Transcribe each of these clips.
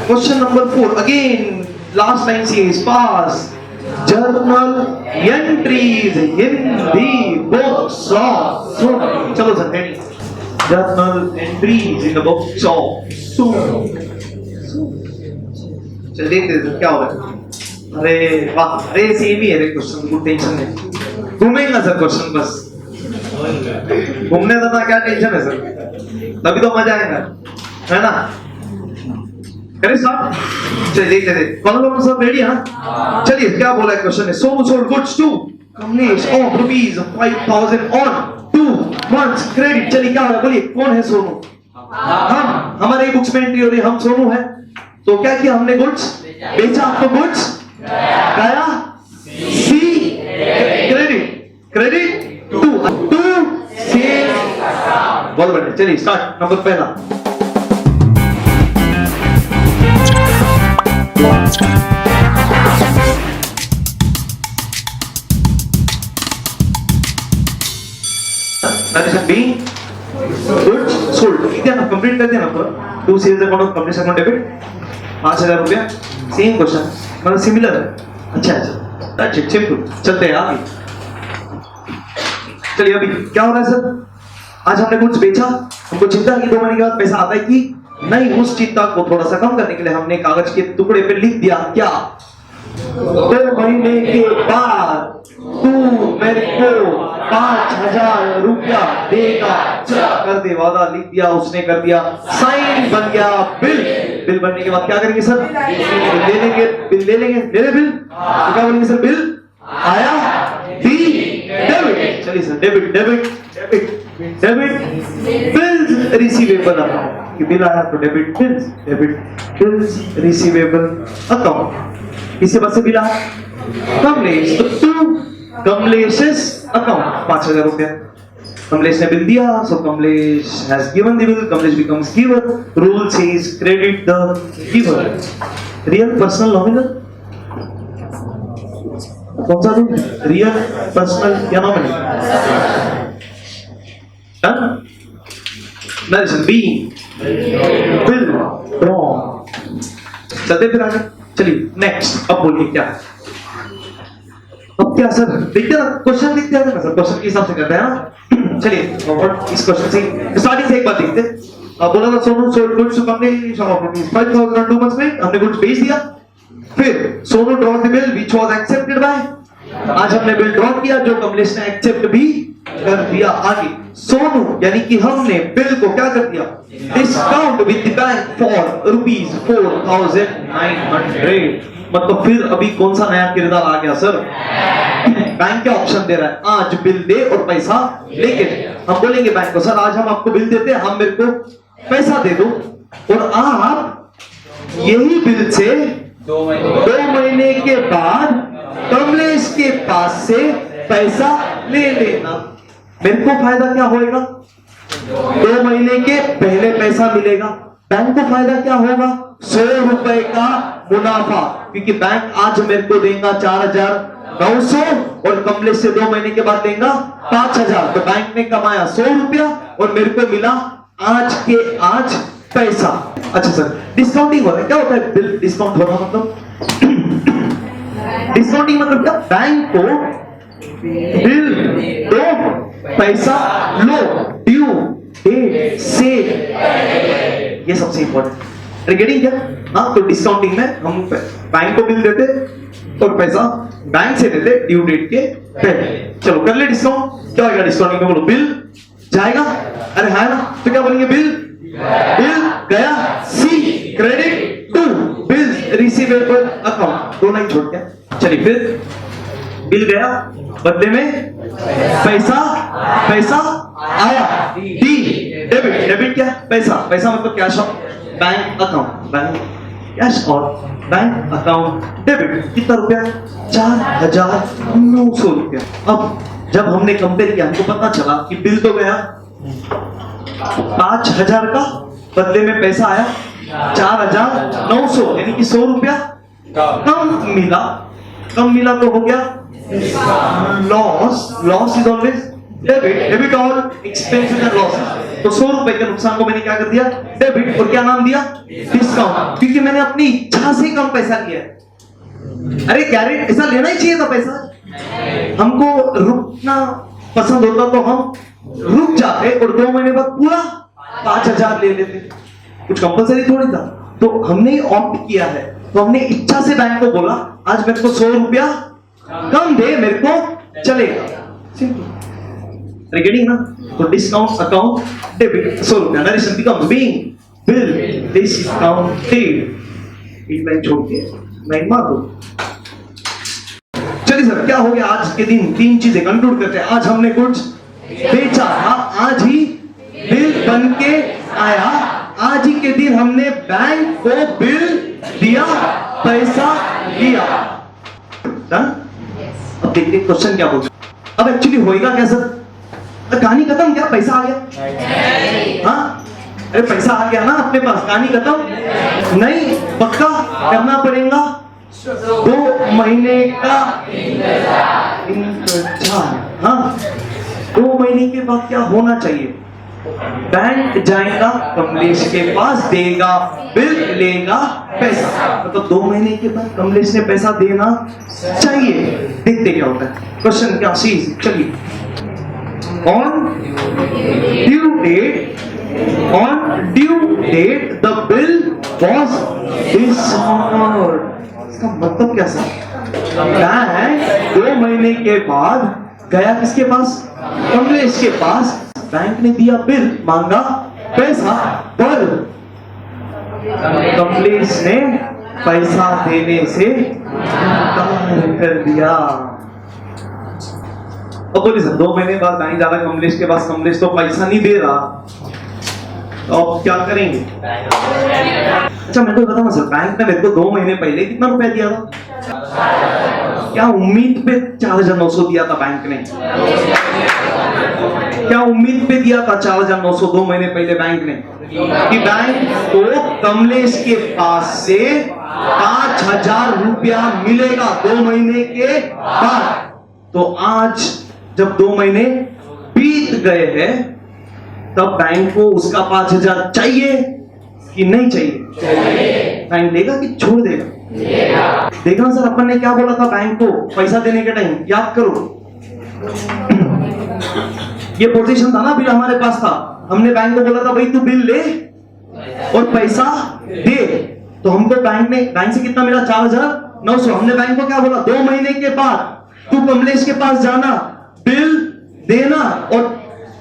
Question number 4. Again, last line says pass. Journal entries in the books of Sonu. चलो sir ready. Journal entries in the books of Sonu. चल देखते हैं क्या होगा. अरे वाह, अरे सेम ही है रे क्वेश्चन, कोई टेंशन नहीं. घूमेगा सर क्वेश्चन बस. घूमने देना क्या टेंशन है सर, तभी तो मजा आएगा, है ना. करें साहब, चलिए देख लेते. कौन सब रेडी है ना. चलिए क्या बोला है क्वेश्चन है. Sonu sold goods to Kamlesh of rupees 5000 on 2 months credit. चलिए क्या है बोलिए, कौन है सोनू. हम, हमारे बुक्स में एंट्री हो रही, हम सोनू है. तो क्या किया हमने, गुड्स बेचा. आपको गुड्स गया, C credit, credit to cell. बहुत बढ़िया. चलिए स्टार्ट. नंबर पहला. B goods sold. इतना ना कंप्लीट कर दिया ना पूरा. 2 sales account, company account debit 5000 रुपया. सेम क्वेश्चन, मतलब सिमिलर है. अच्छा अच्छा, दैट्स इट, सिंपल. चलते हैं आगे. चलिए अभी क्या हो रहा है सर. आज हमने गुड्स बेचा, हमको चिंता है कि 2 महीने के बाद पैसा आता है कि नहीं. उस चिंता को थोड़ा सा कम करने के लिए हमने कागज के टुकड़े पे लिख दिया क्या, 2 महीने के बाद तू मेरे को 5000 रुपया देगा. कर दे वादा, लिख दिया उसने, कर दिया साइन, बन गया बिल. बिल बनने के बाद क्या करेंगे सर, ले लेंगे बिल, ले लेंगे, ले ले बिल. तो क्या बोलेंगे सर, बिल आया, डी डेबिट. चलिए sir, debit debit debit debit bills receivable account. कि बिल आया तो debit bills, debit bills receivable account. इससे बाद से बिल आया कमलेश, तो कमलेश's अकाउंट 5000 रुपया. कमलेश ने बिल दिया, so Kamlesh has given the bill. Kamlesh becomes giver. Rule says credit the giver. Real, personal, nominal. कौन सा रूल, रियल, पर्सनल या nominal. Done. Narration be bill draw. चलते फिर आगे. चलिए नेक्स्ट. अब बोलिए क्या. अब क्या सर, देखते हैं क्वेश्चन, देखते हैं ना सर, क्वेश्चन के हिसाब से करते हैं ना. चलिए और इस क्वेश्चन से स्टार्टिंग से एक बात देखते हैं. बोला था Sonu sold goods to Kamlesh of rupees 5000 2 months में. हमने गुड्स बेच दिया. फिर Sonu draw the bill which was accepted by. आज हमने बिल ड्रॉ किया जो कमलेश ने एक्सेप्ट भी कर दिया. आगे सोनू यानी कि हमने बिल को क्या कर दिया, discount with the bank for rupees 4900. मतलब फिर अभी कौन सा नया किरदार आ गया सर. बैंक क्या ऑप्शन दे रहा है, आज बिल दे और पैसा लेके. हम बोलेंगे बैंक को, सर आज हम आपको बिल देते हैं, हम मेरे को पैसा दे दो और आप यही बिल से 2 महीने के बाद कमलेश के पास से पैसा ले लेना. मेरे को फायदा क्या होएगा, 2 महीने के पहले पैसा मिलेगा. बैंक को फायदा क्या होगा, 100 रुपए का मुनाफा, क्योंकि बैंक आज मेरे को देगा 4900 और कमलेश से 2 महीने के बाद देगा 5000. तो बैंक ने कमाया 100 रुपया और मेरे को मिला आज के आज पैसा. अच्छा सर, डिस्काउंटिंग हो रहा है. क्या होता है बिल डिस्काउंट हो रहा, मतलब डिस्काउंटिंग मतलब क्या, बैंक को बिल दो, पैसा लो, ड्यू डेट से. ये सबसे इंपॉर्टेंट गेटिंग क्या. हाँ, तो डिस्काउंटिंग में हम बैंक को बिल देते और पैसा बैंक से देते ड्यू डेट के पहले. चलो कर ले डिस्काउंट. क्या होगा डिस्काउंटिंग में, बोलो बिल जाएगा. अरे है ना, तो क्या बोलेंगे, बिल बिल गया, C credit to bills receivable account. दो लाइन छोड़ के. चलिए फिर बिल गया, बदले में पैसा, पैसा आया, डी डेबिट. डेबिट क्या, पैसा, पैसा मतलब cash on bank account, bank cash और बैंक अकाउंट डेबिट. कितना रुपया, 4900 रुपया. अब जब हमने कंपेयर किया हमको पता चला कि बिल तो गया 5000 का, बदले में पैसा आया 4900, यानी कि 100 रुपया कम मिला. कम मिला तो हो गया loss. Loss is always debit. Debit all expenses and losses. तो 100 रुपए के नुकसान को मैंने क्या कर दिया, डेबिट, और क्या नाम दिया, डिस्काउंट, क्योंकि मैंने अपनी इच्छा से कम पैसा लिया है। अरे गारंटी ऐसा लेना ही चाहिए था पैसा, हमको रुकना पसंद होता तो हम रुक जाते और 2 महीने बाद पूरा 5,000 ले लेते, कुछ कंपलसरी थोड़ी था। तो हमने ही ऑप्ट किया है, तो हमने इच्छा से बैंक को बोला आज मेरे को 100 रुपया कम दे, मेरे को चलेगा, सिंपल, गेटिंग ना। तो डिस्काउंट अकाउंट डेबिट 100 रुपया, narration become being bill discounted. एक लाइन छोड़ के लाइन मार दो। चलिए सर, क्या हो गया आज के दिन, 3 चीजें कंक्लूड करते हैं। आज हमने कुछ बेचा था, आज ही बिल बन के आया, आज ही के दिन हमने बैंक को बिल दिया, पैसा लिया, डन। अब देखिए क्वेश्चन क्या बोलते, अब एक्चुअली होएगा क्या सर, कहानी खत्म, क्या पैसा आ गया, हाँ अरे पैसा आ गया ना अपने पास, कहानी खत्म नहीं, पक्का करना पड़ेगा 2 महीने का इंतजार। हाँ 2 महीने के बाद क्या होना चाहिए, बैंक जाएगा कमलेश के पास, देगा बिल, लेगा पैसा, तो 2 महीने के बाद कमलेश ने पैसा देना चाहिए। देखते क्या होता है, क्वेश्चन क्या सी, चलिए। On due date the bill was dishonoured. इसका मतलब क्या सर, बैंक 2 महीने के बाद गया किसके पास, कमलेश के पास, बैंक ने दिया बिल, मांगा पैसा, पर कमलेश ने पैसा देने से इनकार कर दिया। अब बोलिए सर 2 महीने बाद बैंक जा रहा कमलेश के पास, कमलेश तो पैसा नहीं दे रहा, तो अब क्या करेंगे। अच्छा मेरे को बताओ ना सर, बैंक ने मेरे को 2 महीने पहले कितना रुपया दिया था, क्या उम्मीद पे 4,900 दिया था बैंक ने, क्या उम्मीद पे दिया था 4,900 2 महीने पहले बैंक ने, कि बैंक को कमलेश के पास से 5,000 रुपया मिलेगा 2 महीने के बाद। तो आज जब 2 महीने बीत गए हैं, तब बैंक को उसका 5,000 चाहिए कि नहीं चाहिए, बैंक देगा कि छोड़ देगा, देखना सर अपन ने क्या बोला था बैंक को पैसा देने के टाइम, याद करो, ये पोजीशन था ना, बिल हमारे पास था, हमने बैंक को बोला था भाई तू बिल ले और पैसा दे, तो हमको बैंक से कितना मिला, 4,900। हमने बैंक को क्या बोला, 2 महीने के बाद तू कमलेश के पास जाना, बिल देना और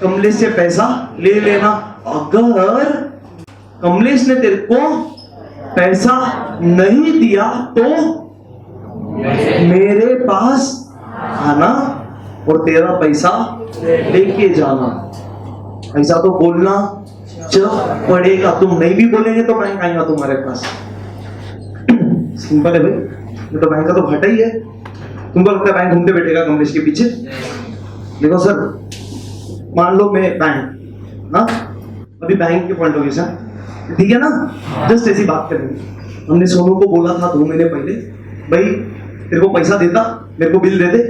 कमलेश से पैसा ले लेना। अगर कमलेश ने तेरे को पैसा नहीं दिया तो मेरे पास आना और तेरा पैसा लेके जाना, ऐसा तो बोलना जब पड़ेगा, तुम नहीं भी बोलेंगे तो बैंक आएगा तुम्हारे पास। सिंपल है भाई, ये तो बैंक का तो घाटा ही है। तुमको लगता है बैंक घूमते बैठेगा कमलेश के पीछे। देखो सर, मान लो मैं बैंक, हाँ अभी बैंक के पॉइंट ऑफ व्यू से, ठीक है ना, जस्ट ऐसी बात करेंगे। हमने सोनू को बोला था 2 महीने पहले, भाई तेरे को पैसा देता, मेरे को बिल दे दे,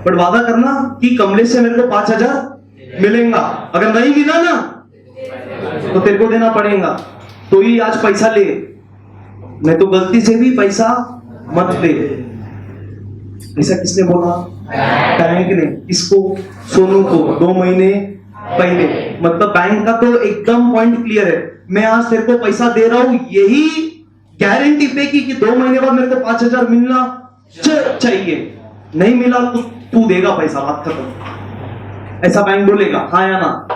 बट वादा करना कि कमलेश से मेरे को 5,000 मिलेगा, अगर नहीं मिला ना तो तेरे को देना पड़ेगा, तो ही आज पैसा ले, नहीं तो गलती से भी पैसा मत ले। ऐसा किसने बोला, बैंक ने। किसको, सोनू को, 2 महीने पहले। मतलब बैंक का तो एकदम पॉइंट क्लियर है, मैं आज तेरे को पैसा दे रहा हूं यही गारंटी पे कि 2 महीने बाद मेरे को 5,000 मिलना चाहिए, नहीं मिला तो तू देगा पैसा, बात खत्म। ऐसा बैंक बोलेगा, हाँ या ना,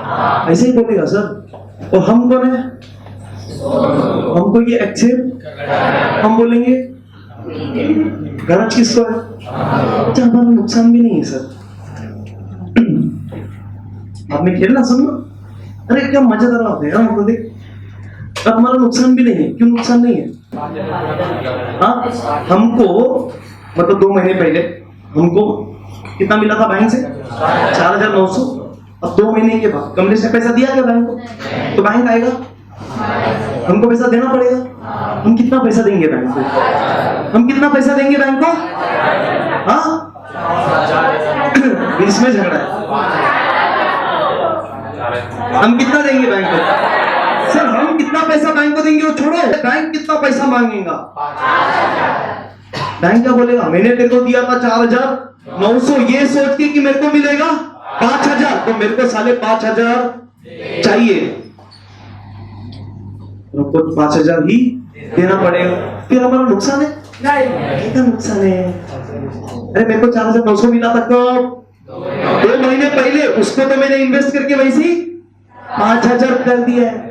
ऐसे ही बोलेगा सर। और हम कौन है, हमको ये एक्सेप्ट, हम बोलेंगे गरज किसको है, अच्छा हमारा नुकसान भी नहीं है सर। आपने खेलना सुनना, अरे क्या मजेदार बात है, हमको देख अब हमारा नुकसान भी नहीं है, क्यों नुकसान नहीं है, हाँ हमको मतलब 2 महीने पहले हमको कितना मिला था बैंक से, 4,900। अब 2 महीने के बाद कमलेश ने पैसा दिया क्या बैंक को, तो बैंक आएगा, हमको पैसा देना पड़ेगा। हम कितना पैसा देंगे बैंक को, हम कितना पैसा देंगे बैंक को, हाँ बीच में झगड़ा है, हम कितना देंगे बैंक को? सर हम कितना पैसा बैंक को देंगे वो छोड़ो, बैंक कितना पैसा मांगेगा? बैंक क्या बोलेगा? मैंने तेरे को दिया था 4,900, ये सोच के कि मेरे को मिलेगा 5,000, तो मेरे को साले 5,000 चाहिए, तो 5,000 ही देना पड़ेगा। फिर हमारा नुकसान है? नहीं, क्या नुकसान है? अरे मेरे को 4,900 मिला था कब? 2 महीने पहले, उसको तो मैंने इन्वेस्ट करके वैसे ही 5,000 कर दिया है।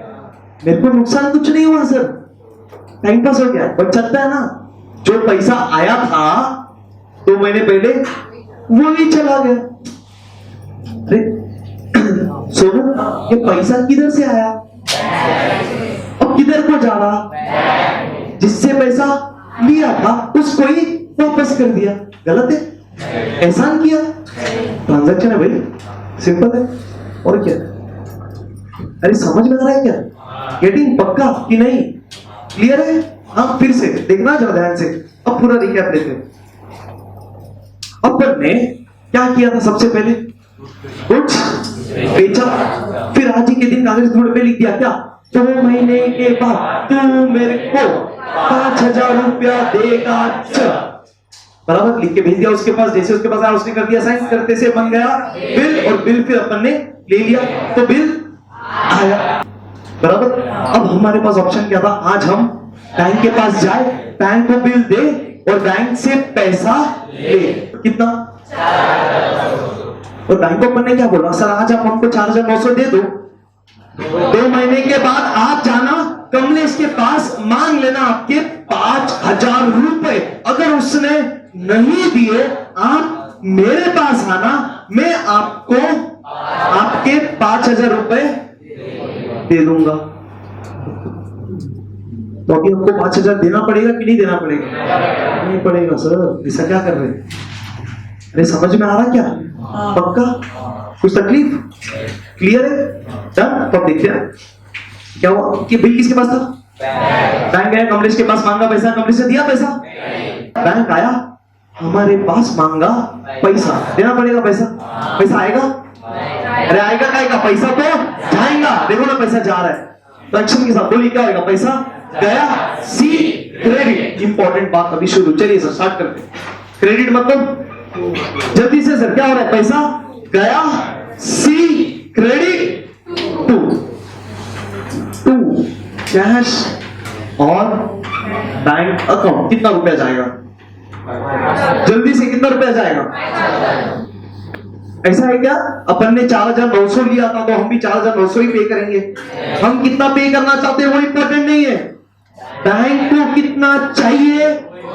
मेरे को नुकसान कुछ नहीं हुआ सर, टाइम पास हो गया, बचता है ना। जो पैसा आया था 2 महीने पहले वो ही चला गया। अरे सोनू, ये पैसा किधर से आया? अब किधर को जा रहा? जिससे पैसा लिया था उसको ही वापस कर दिया। गलत है? एहसान किया, ट्रांजैक्शन है भाई, सिंपल है। और क्या? अरे समझ में आ रहा है क्या? गेटिंग पक्का कि नहीं? क्लियर है? हाँ, फिर से देखना जरा ध्यान से। अब पूरा रिकैप लेते हैं। अपन ने क्या किया था? सबसे पहले कुछ बेचा, फिर आज ही के दिन कागज टुकड़े पे लिख दिया क्या? 2 महीने के बाद तू मेरे को 5,000 रुपया देगा। बराबर लिख के भेज दिया उसके पास। जैसे उसके पास आया उसने कर दिया साइन, करते से बन गया बिल, और बिल फिर अपन ने ले लिया तो बिल आया। बराबर। अब हमारे पास ऑप्शन क्या था? आज हम बैंक के पास जाए, बैंक को बिल दे और बैंक से पैसा ले। कितना? और बैंक को अपन ने क्या बोला? सर आज आप हमको 4,900 दे दो, 2 महीने के बाद आप जाना कमलेश के पास, मांग लेना आपके 5,000 रुपए। अगर उसने नहीं दिए आप मेरे पास आना, मैं आपको आपके 5,000 रुपए दे दूंगा। तो अभी हमको 5,000 देना पड़ेगा कि नहीं देना पड़ेगा? नहीं पड़ेगा सर। ऐसा क्या कर रहे हैं? अरे समझ में आ रहा क्या? पक्का? कुछ तकलीफ? क्लियर है? डन? तो देखते हैं क्या हुआ। कि बिल किसके पास था? बैंक गया, कमलेश के पास मांगा पैसा, कमलेश ने दिया पैसा। बैंक आया हमारे पास, मांगा पैसा, देना पड़ेगा पैसा। पैसा आएगा? अरे आएगा का आएगा? पैसा तो जाएगा। देखो ना पैसा जा रहा है, तो एक्शन के साथ बोलिए क्या होगा? पैसा गया, सी क्रेडिट। इंपॉर्टेंट बात अभी शुरू। चलिए सर स्टार्ट करते हैं। क्रेडिट मतलब जल्दी से सर क्या हो रहा है? पैसा गया, सी क्रेडिट, टू कैश और बैंक अकाउंट। कितना रुपया जाएगा? जल्दी से कितना रुपया जाएगा? ऐसा है क्या? अपन ने 4,900 लिया था तो हम भी 4,900 ही पे करेंगे। हम कितना पे करना चाहते हैं वो इंपॉर्टेंट नहीं है, बैंक को कितना चाहिए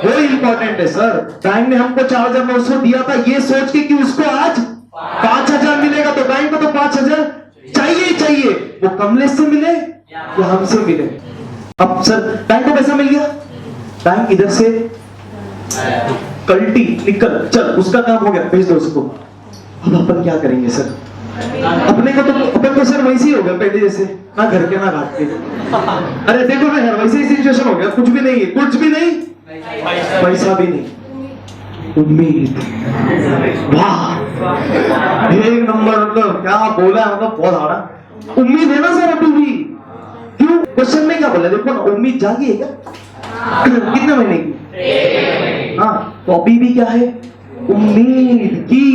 वो इंपॉर्टेंट है सर। बैंक ने हमको 4,900 दिया था ये सोच के कि उसको आज 5,000 मिलेगा, तो बैंक को तो 5,000 चाहिए ही चाहिए। वो कमलेश से मिले या हमसे मिले। अब सर बैंक को पैसा मिल गया, बैंक इधर से कल्टी निकल, चल उसका काम हो गया, भेज दो उसको। अब अपन क्या करेंगे सर? अपने को तो अपन तो सर वैसे ही हो गया पहले जैसे, ना घर के ना घाट के। अरे देखो ना यार, वैसे ही सिचुएशन हो गया। कुछ भी नहीं है, कुछ भी नहीं, पैसा भी नहीं, उम्मीद। वाह, एक नंबर। मतलब क्या बोला है, मतलब बहुत हारा। उम्मीद है ना सर अभी भी? क्यों? क्वेश्चन में क्या बोला? देखो ना, उम्मीद जागी है क्या? कितने महीने की? हाँ, तो अभी भी क्या है? उम्मीद की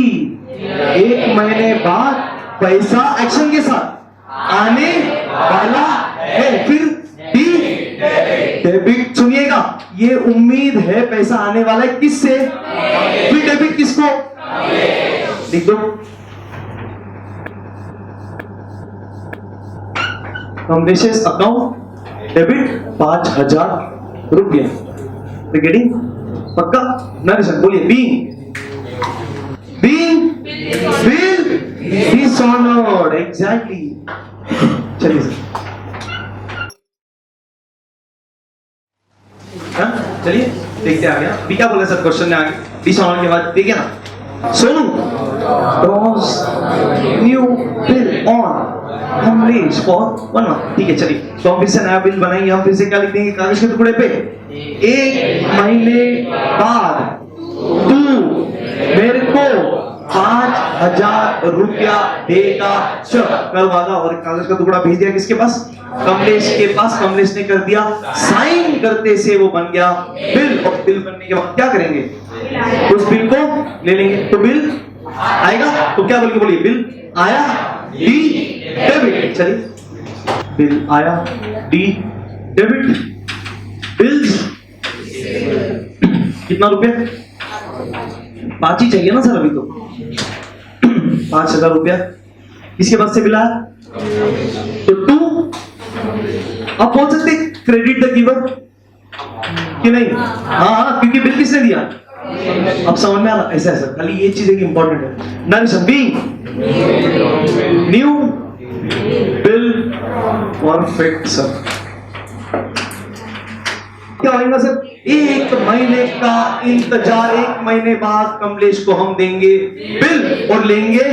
1 महीने बाद पैसा एक्शन के साथ आने वाला है। फिर डेबिट। सुनिएगा, ये उम्मीद है पैसा आने वाला है किससे? फिर डेबिट किसको? लिख दो। कमलेश अकाउंट डेबिट 5,000 रुपया। गेटिंग? पक्का? नरेशन बोलिए। Being bill dishonoured. एग्जैक्टली। चलिए सर, चलिए देखते आ गया। अभी क्या बोला सर क्वेश्चन में आगे? डिसऑनर के बाद देखिए ना, Sonu draws new bill on Kamlesh for 1 month. ठीक है, चलिए तो हम फिर से नया बिल बनाएंगे। हम फिर से क्या लिख देंगे कागज के टुकड़े पे? 1 महीने बाद तू मेरे को 5,000 रुपया देगा। कल वादा और कागज का टुकड़ा भेज दिया किसके पास? कमलेश के पास। कमलेश ने कर दिया साइन, करते से वो बन गया बिल। और बिल बनने के बाद क्या करेंगे? उस बिल को ले लेंगे। तो बिल आएगा तो क्या बोल के बोलिए? बिल आया, डी डेबिट। चलिए, बिल आया, डी डेबिट। बिल्स कितना रुपया? 5 ही चाहिए ना सर अभी तो। 5,000 रुपया इसके बाद से बिल आया तो 2। आप बोल सकते क्रेडिट द गिवर कि नहीं? हाँ, क्योंकि बिल किसने दिया? अब समझ में आ रहा? ऐसा ऐसा खाली ये चीज एक इंपॉर्टेंट है। Narration being new bill perfect sir. क्या होगा सर? 1 महीने का इंतजार। 1 महीने बाद कमलेश को हम देंगे बिल और लेंगे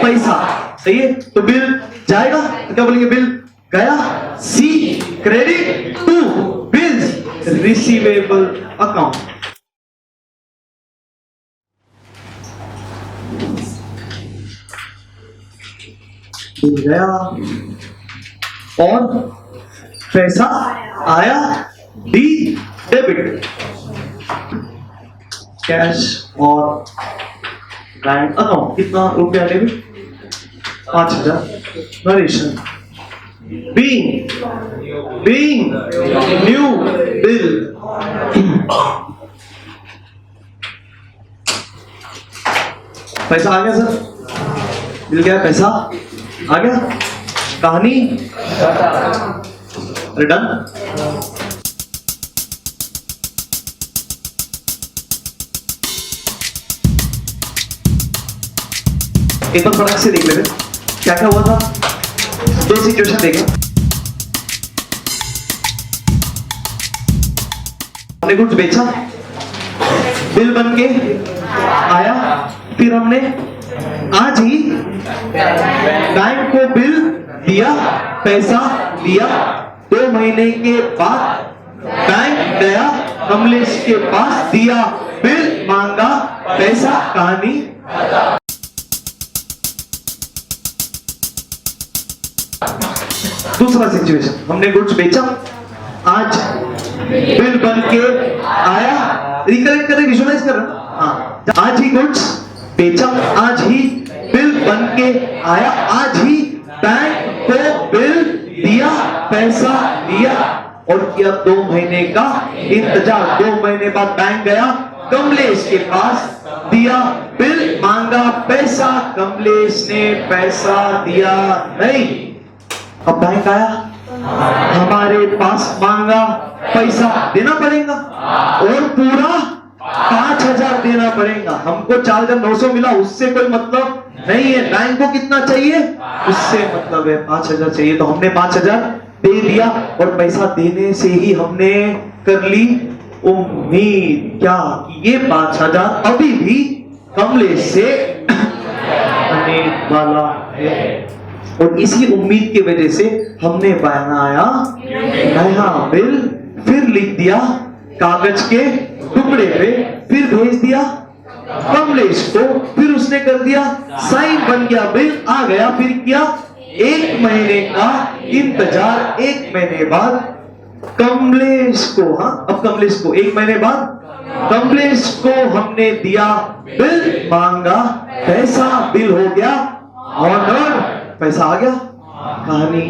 पैसा। सही है? तो बिल जाएगा तो क्या बोलेंगे? बिल गया। C credit to bills receivable account. Bill गया और पैसा आया, डी डेबिट। कैश और बैंक अकाउंट कितना रुपया debit? 5,000। Narration being new bill पैसा आ गया सर। बिल गया, पैसा आ गया। कहानी डन। एक बार फटाक से देख लेते क्या क्या हुआ था। 2 सिचुएशन देखें। हमने कुछ बेचा, बिल बन के आया, फिर हमने आज ही बैंक को बिल दिया, पैसा दिया। 2 महीने के बाद बैंक गया, कमलेश के पास दिया बिल, मांगा पैसा। कहानी दूसरा सिचुएशन, हमने गुड्स बेचा, आज बिल बन के आया। रिकलेक्ट कर रहे, विजुअलाइज कर रहे। हाँ, आज ही गुड्स बेचा, आज ही बिल बन के आया, आज ही बैंक को बिल दिया, पैसा लिया और किया 2 महीने का इंतजार। 2 महीने बाद बैंक गया, कमलेश के पास दिया बिल, मांगा पैसा। कमलेश ने पैसा दिया नहीं। अब बैंक आया, हमारे पास मांगा पैसा, देना पड़ेगा और पूरा 5,000 देना पड़ेगा। हमको 4,900 मिला, उससे कोई मतलब नहीं है। बैंक को कितना चाहिए? उससे मतलब है 5,000 चाहिए। तो हमने 5,000 दे दिया और पैसा देने से ही हमने कर ली उम्मीद क्या कि ये 5,000 अभी भी कमलेश से आने वाला है। और इसी उम्मीद की वजह से हमने बनाया नया बिल, फिर लिख दिया कागज के टुकड़े पे, फिर भेज दिया कमलेश को, फिर उसने कर दिया साइन, बन गया बिल, आ गया। फिर किया 1 महीने का इंतजार। 1 महीने बाद कमलेश को, हाँ अब कमलेश को 1 महीने बाद कमलेश को हमने दिया बिल, मांगा पैसा, बिल हो गया ऑर्डर, पैसा आ गया। कहानी